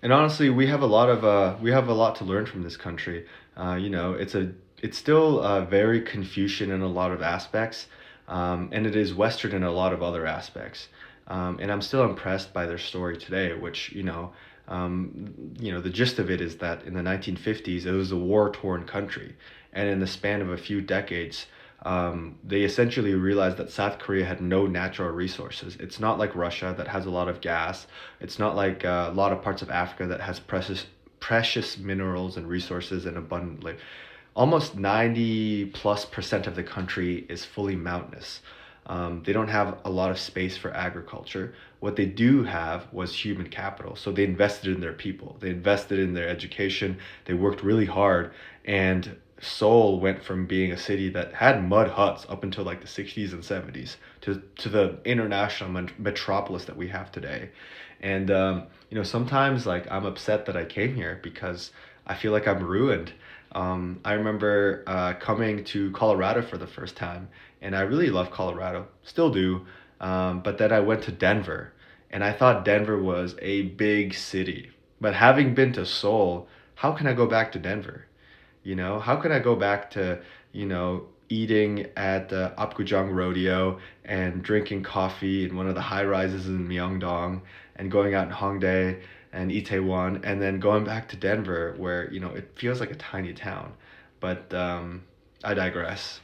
And honestly, we have a lot to learn from this country. It's still very Confucian in a lot of aspects, and it is Western in a lot of other aspects. And I'm still impressed by their story today, which the gist of it is that in the 1950s it was a war-torn country, and in the span of a few decades, they essentially realized that South Korea had no natural resources. It's not like Russia that has a lot of gas. It's not like a lot of parts of Africa that has precious minerals and resources and abundantly. Almost 90 plus percent of the country is fully mountainous. They don't have a lot of space for agriculture. What they do have was human capital. So they invested in their people, they invested in their education, they worked really hard. And Seoul went from being a city that had mud huts up until like the 60s and 70s to the international metropolis that we have today. And sometimes like I'm upset that I came here because I feel like I'm ruined. I remember coming to Colorado for the first time, and I really love Colorado, still do. But then I went to Denver, and I thought Denver was a big city. But having been to Seoul, how can I go back to Denver? How can I go back to, eating at the Apgujeong Rodeo and drinking coffee in one of the high rises in Myeongdong and going out in Hongdae and Itaewon and then going back to Denver where, it feels like a tiny town. But I digress.